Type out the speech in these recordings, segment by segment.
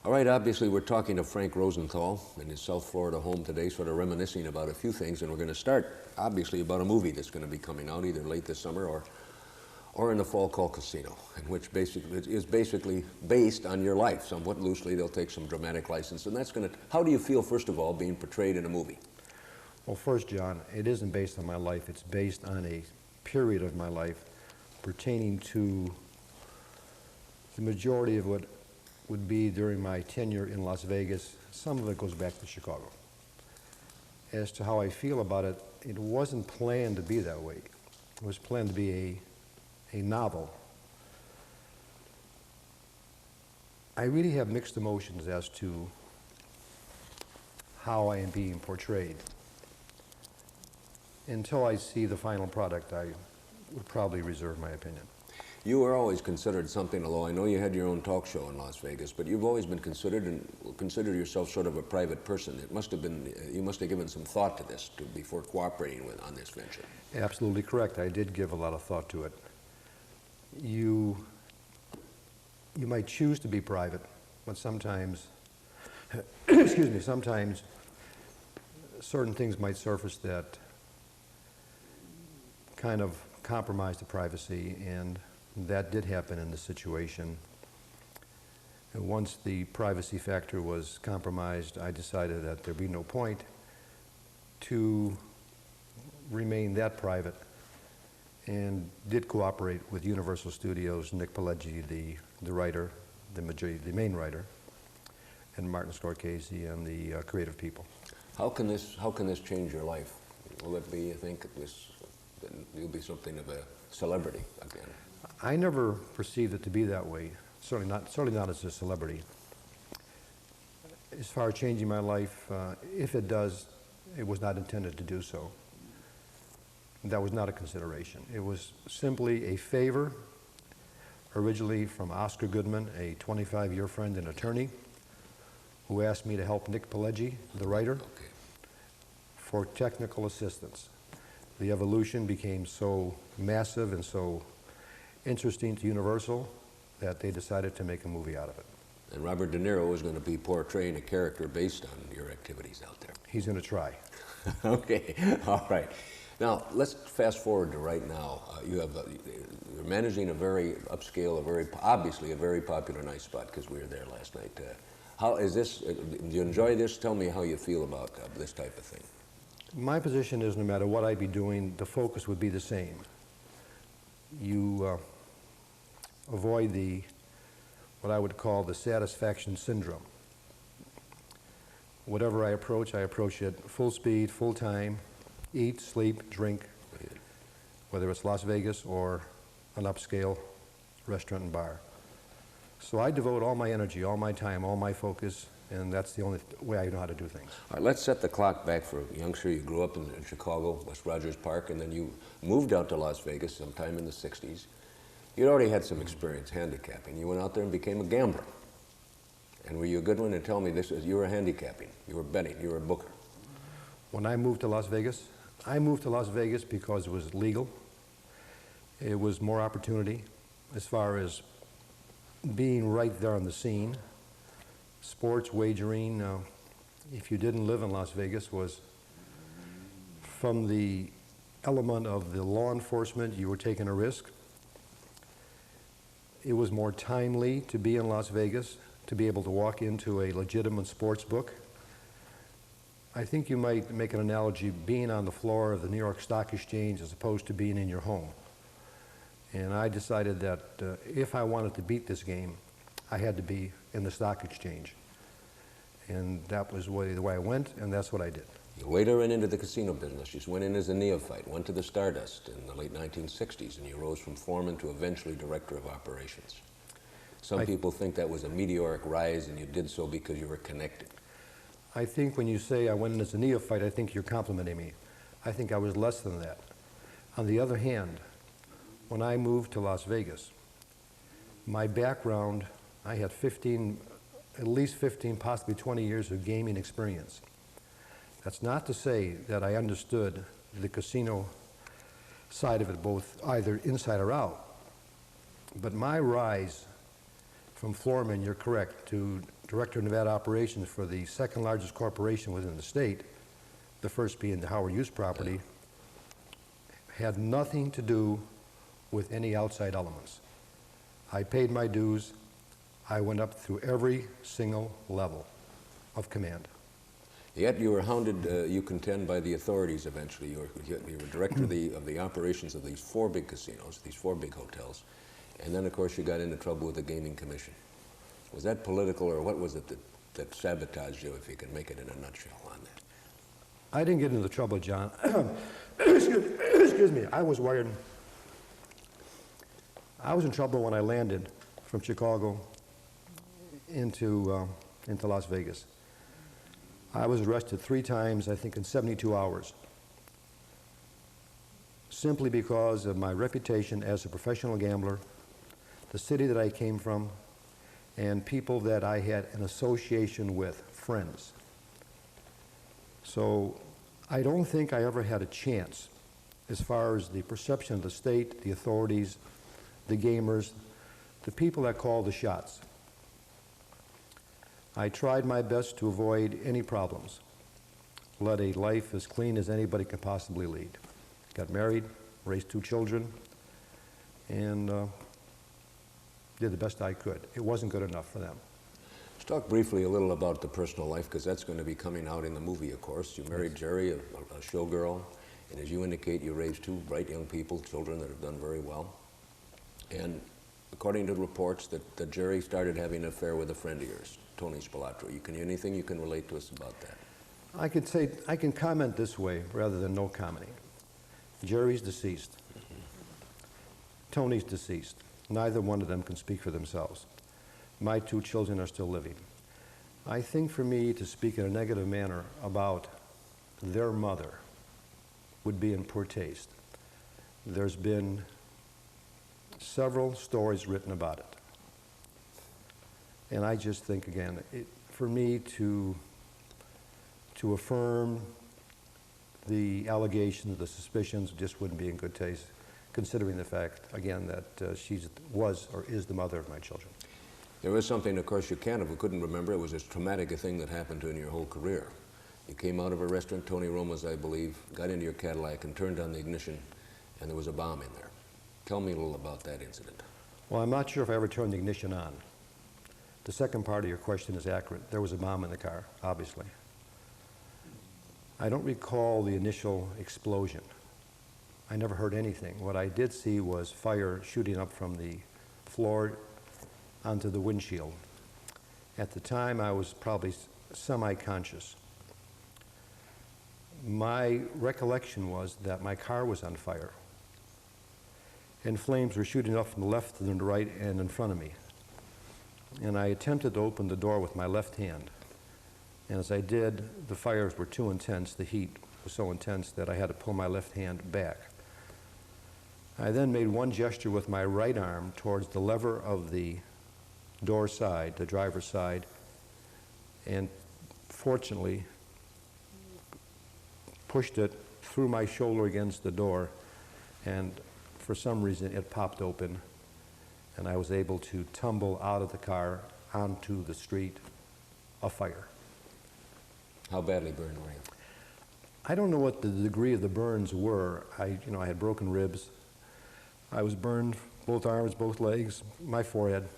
All right, obviously we're talking to Frank Rosenthal in his South Florida home today, sort of reminiscing about a few things, and we're going to start, obviously, about a movie that's going to be coming out either late this summer or in the fall called Casino, and which is basically based on your life, somewhat loosely. They'll take some dramatic license, and that's going to, how do you feel, first of all, being portrayed in a movie? Well, first, John, it isn't based on my life. It's based on a period of my life pertaining to the majority of what would be during my tenure in Las Vegas. Some of it goes back to Chicago. As to how I feel about it, it wasn't planned to be that way. It was planned to be a novel. I really have mixed emotions as to how I am being portrayed. Until I see the final product, I would probably reserve my opinion. You were always considered something, although I know you had your own talk show in Las Vegas, but you've always been considered and considered yourself sort of a private person. It must have been, you must have given some thought to this before cooperating on this venture. Absolutely correct. I did give a lot of thought to it. You might choose to be private, but sometimes, excuse me, sometimes certain things might surface that kind of compromise the privacy, and that did happen in this situation. And once the privacy factor was compromised, I decided that there'd be no point to remain that private, and did cooperate with Universal Studios, Nick Pileggi, the writer, the main writer, and Martin Scorsese and the creative people. How can this change your life? Will it be, you think, you'll be something of a celebrity again? I never perceived it to be that way. Certainly not as a celebrity. As far as changing my life, if it does, it was not intended to do so. That was not a consideration. It was simply a favor, originally from Oscar Goodman, a 25-year friend and attorney, who asked me to help Nick Pileggi, the writer, for technical assistance. The evolution became so massive and so interesting to Universal that they decided to make a movie out of it. And Robert De Niro is going to be portraying a character based on your activities out there. He's going to try. Okay, all right. Now, let's fast forward to right now. You're managing a very upscale, obviously a very popular night spot, because we were there last night. How is this, do you enjoy this? Tell me how you feel about this type of thing. My position is no matter what I be doing, the focus would be the same. You avoid what I would call the satisfaction syndrome. Whatever I approach it full speed, full time, eat, sleep, drink, whether it's Las Vegas or an upscale restaurant and bar. So I devote all my energy, all my time, all my focus, and that's the only way I know how to do things. All right, let's set the clock back for a youngster. You grew up in Chicago, West Rogers Park, and then you moved out to Las Vegas sometime in the 60s. You'd already had some experience handicapping. You went out there and became a gambler. And were you a good one? And tell me this, you were handicapping, you were betting, you were a booker. When I moved to Las Vegas, I moved to Las Vegas because it was legal. It was more opportunity as far as being right there on the scene. Sports wagering, if you didn't live in Las Vegas, was from the element of the law enforcement, you were taking a risk. It was more timely to be in Las Vegas, to be able to walk into a legitimate sports book. I think you might make an analogy being on the floor of the New York Stock Exchange as opposed to being in your home. And I decided that if I wanted to beat this game, I had to be in the stock exchange. And that was the way I went, and that's what I did. You later went into the casino business. You went in as a neophyte, went to the Stardust in the late 1960s, and you rose from foreman to eventually director of operations. Some people think that was a meteoric rise, and you did so because you were connected. I think when you say I went in as a neophyte, I think you're complimenting me. I think I was less than that. On the other hand, when I moved to Las Vegas, my background, I had at least 15, possibly 20 years of gaming experience. That's not to say that I understood the casino side of it, both either inside or out. But my rise from floorman, you're correct, to Director of Nevada Operations for the second largest corporation within the state, the first being the Howard Hughes property, had nothing to do with any outside elements. I paid my dues. I went up through every single level of command. Yet you were hounded, you contend, by the authorities eventually. You were director of the operations of these 4 big casinos, these 4 big hotels, and then, of course, you got into trouble with the Gaming Commission. Was that political, or what was it that sabotaged you, if you can make it in a nutshell on that? I didn't get into trouble, John. Excuse me. I was in trouble when I landed from Chicago into Las Vegas. I was arrested 3 times, I think, in 72 hours, simply because of my reputation as a professional gambler, the city that I came from, and people that I had an association with, friends. So I don't think I ever had a chance, as far as the perception of the state, the authorities, the gamers, the people that call the shots. I tried my best to avoid any problems, led a life as clean as anybody could possibly lead. Got married, raised 2 children, and did the best I could. It wasn't good enough for them. Let's talk briefly a little about the personal life, because that's going to be coming out in the movie, of course. You married Jerry, a showgirl, and as you indicate, you raised 2 bright young people, children that have done very well. And according to reports, that Jerry started having an affair with a friend of yours, Tony Spilatro. Anything you can relate to us about that? I can comment this way rather than no commenting. Jerry's deceased. Tony's deceased. Neither one of them can speak for themselves. My 2 children are still living. I think for me to speak in a negative manner about their mother would be in poor taste. There's been several stories written about it. And I just think, again, for me to affirm the allegations, the suspicions, just wouldn't be in good taste, considering the fact, again, that she was or is the mother of my children. There was something, of course, you couldn't remember. It was as traumatic a thing that happened to you in your whole career. You came out of a restaurant, Tony Roma's, I believe, got into your Cadillac and turned on the ignition, and there was a bomb in there. Tell me a little about that incident. Well, I'm not sure if I ever turned the ignition on. The second part of your question is accurate. There was a bomb in the car, obviously. I don't recall the initial explosion. I never heard anything. What I did see was fire shooting up from the floor onto the windshield. At the time, I was probably semi-conscious. My recollection was that my car was on fire, and flames were shooting up from the left and the right and in front of me. And I attempted to open the door with my left hand. And as I did, the fires were too intense, the heat was so intense that I had to pull my left hand back. I then made one gesture with my right arm towards the lever of the door side, the driver's side, and fortunately pushed it through my shoulder against the door, and for some reason it popped open, and I was able to tumble out of the car onto the street afire. How badly burned were you? I don't know what the degree of the burns were. I had broken ribs. I was burned, both arms, both legs, my forehead,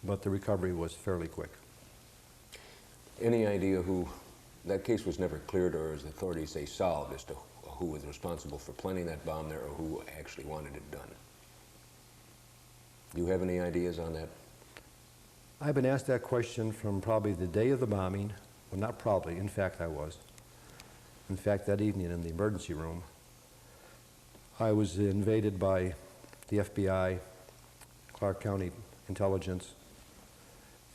but the recovery was fairly quick. Any idea who, that case was never cleared, or as the authorities say, solved, as to who was responsible for planting that bomb there or who actually wanted it done? Do you have any ideas on that? I've been asked that question from probably the day of the bombing. Well, not probably, in fact I was. In fact, that evening in the emergency room, I was invaded by the FBI, Clark County Intelligence,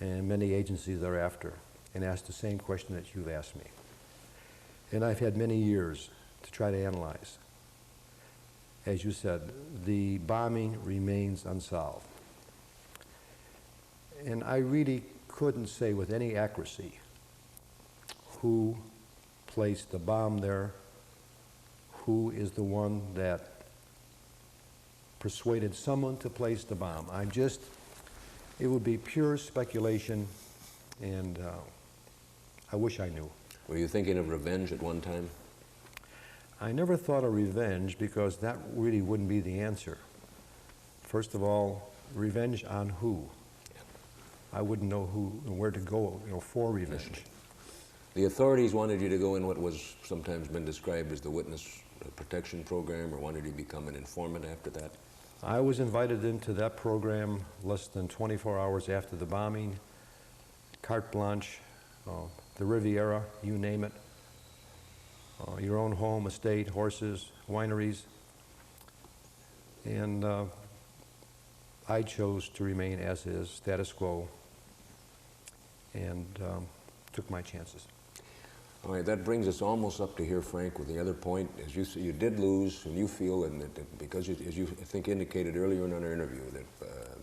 and many agencies thereafter, and asked the same question that you've asked me. And I've had many years to try to analyze. As you said, the bombing remains unsolved. And I really couldn't say with any accuracy who placed the bomb there, who is the one that persuaded someone to place the bomb. It would be pure speculation, and I wish I knew. Were you thinking of revenge at one time? I never thought of revenge because that really wouldn't be the answer. First of all, revenge on who? I wouldn't know who and where to go, for revenge. The authorities wanted you to go in what was sometimes been described as the witness protection program, or wanted you to become an informant after that? I was invited into that program less than 24 hours after the bombing. Carte blanche, the Riviera, you name it. Your own home, estate, horses, wineries. And I chose to remain as is, status quo, and took my chances. All right, that brings us almost up to here, Frank, with the other point. As you say, you did lose, and you feel, and that because, as you I think indicated earlier in our interview, that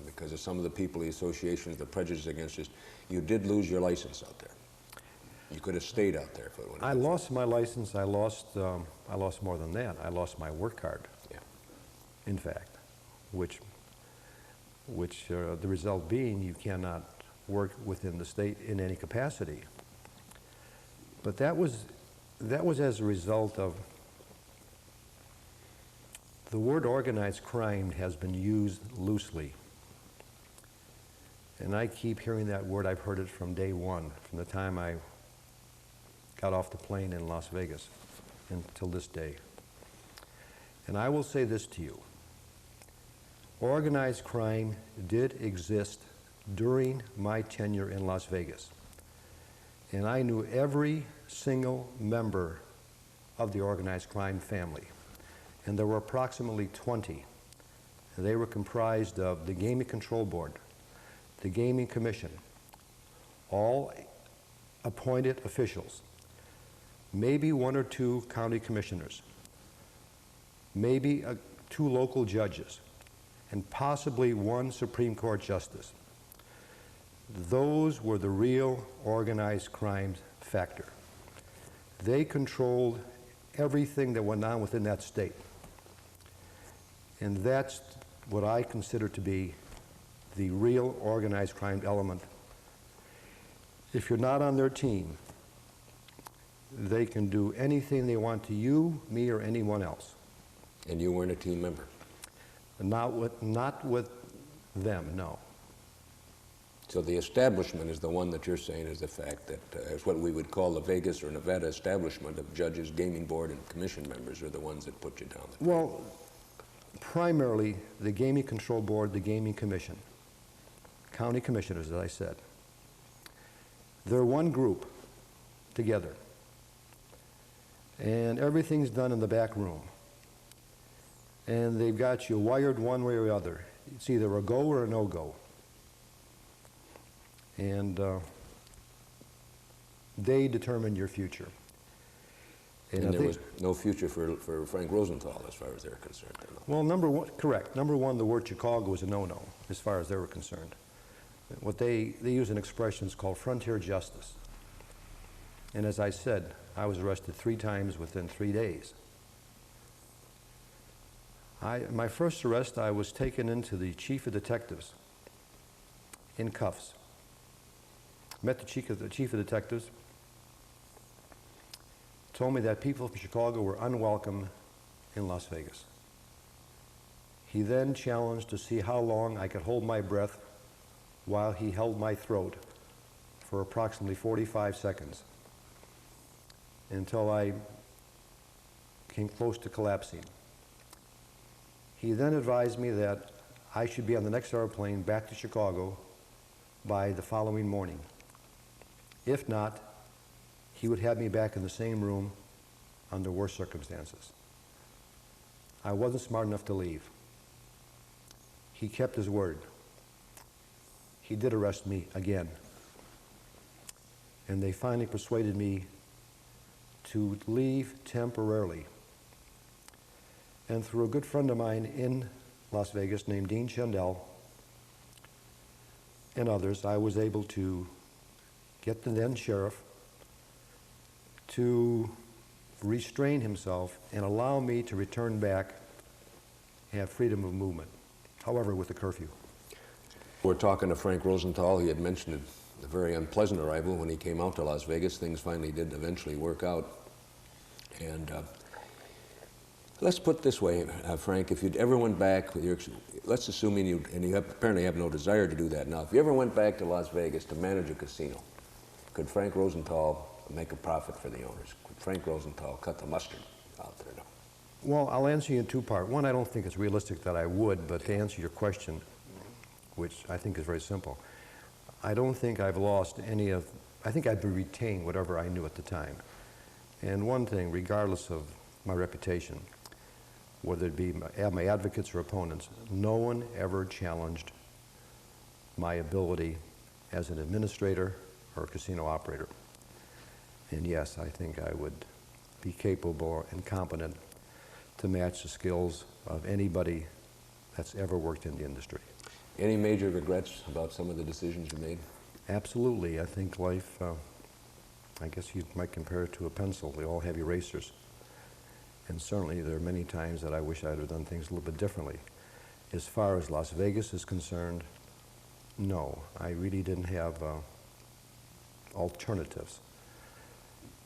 because of some of the people, the associations, the prejudice against us, you did lose your license out there. You could have stayed out there if it would have. I lost my license. I lost more than that. I lost my work card. Yeah. In fact, which the result being you cannot work within the state in any capacity. But that was as a result of the word organized crime has been used loosely. And I keep hearing that word. I've heard it from day one, from the time I got off the plane in Las Vegas until this day. And I will say this to you. Organized crime did exist during my tenure in Las Vegas. And I knew every single member of the organized crime family. And there were approximately 20. And they were comprised of the Gaming Control Board, the Gaming Commission, all appointed officials, maybe one or two county commissioners, maybe two local judges, and possibly one Supreme Court justice. Those were the real organized crime factor. They controlled everything that went on within that state. And that's what I consider to be the real organized crime element. If you're not on their team, they can do anything they want to you, me, or anyone else. And you weren't a team member? Not with them, no. So the establishment is the one that you're saying is the fact that is what we would call the Vegas or Nevada establishment of judges, gaming board, and commission members are the ones that put you down there. Well, primarily the Gaming Control Board, the Gaming Commission, county commissioners, as I said. They're one group together, and everything's done in the back room. And they've got you wired one way or the other. It's either a go or a no-go. And they determine your future. And there was no future for Frank Rosenthal as far as they're concerned. Well, number one, correct. Number one, the word Chicago was a no-no as far as they were concerned. What they use an expression called frontier justice. And as I said, I was arrested 3 times within 3 days. My first arrest, I was taken into the chief of detectives in cuffs. Met the chief of detectives, told me that people from Chicago were unwelcome in Las Vegas. He then challenged to see how long I could hold my breath while he held my throat for approximately 45 seconds until I came close to collapsing. He then advised me that I should be on the next airplane back to Chicago by the following morning. If not, he would have me back in the same room under worse circumstances. I wasn't smart enough to leave. He kept his word. He did arrest me again. And they finally persuaded me to leave temporarily. And through a good friend of mine in Las Vegas named Dean Shandell and others, I was able to get the then sheriff to restrain himself and allow me to return back and have freedom of movement, however, with the curfew. We're talking to Frank Rosenthal. He had mentioned a very unpleasant arrival when he came out to Las Vegas. Things finally did eventually work out. And let's put it this way, Frank, if you'd ever went back with your, let's assume you apparently have no desire to do that now. If you ever went back to Las Vegas to manage a casino, could Frank Rosenthal make a profit for the owners? Could Frank Rosenthal cut the mustard out there now? Well, I'll answer you in two parts. One, I don't think it's realistic that I would, but to answer your question, which I think is very simple, I don't think I've lost any of, I think I've retained whatever I knew at the time. And one thing, regardless of my reputation, whether it be my advocates or opponents, no one ever challenged my ability as an administrator or a casino operator. And yes, I think I would be capable and competent to match the skills of anybody that's ever worked in the industry. Any major regrets about some of the decisions you made? Absolutely. I think life, I guess you might compare it to a pencil. We all have erasers. And certainly there are many times that I wish I'd have done things a little bit differently. As far as Las Vegas is concerned, no, I really didn't have alternatives.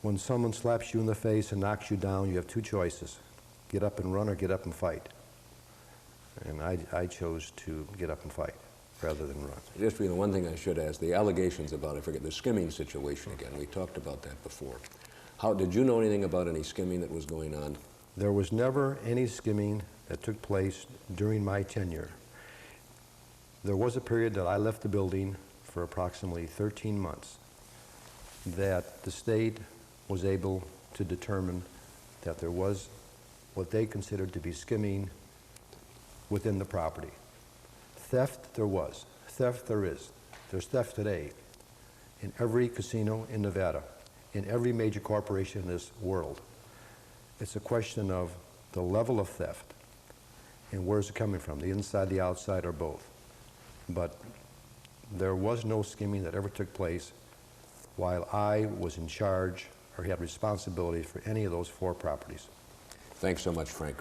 When someone slaps you in the face and knocks you down, you have two choices: get up and run or get up and fight. And I chose to get up and fight rather than run. Just the one thing I should ask, the allegations about, I forget, the skimming situation again. We talked about that before. How, did you know anything about any skimming that was going on? There was never any skimming that took place during my tenure. There was a period that I left the building for approximately 13 months that the state was able to determine that there was what they considered to be skimming within the property. Theft there was. Theft there is. There's theft today in every casino in Nevada, in every major corporation in this world. It's a question of the level of theft and where's it coming from, the inside, the outside, or both. But there was no skimming that ever took place while I was in charge or had responsibility for any of those 4 properties. Thanks so much, Frank.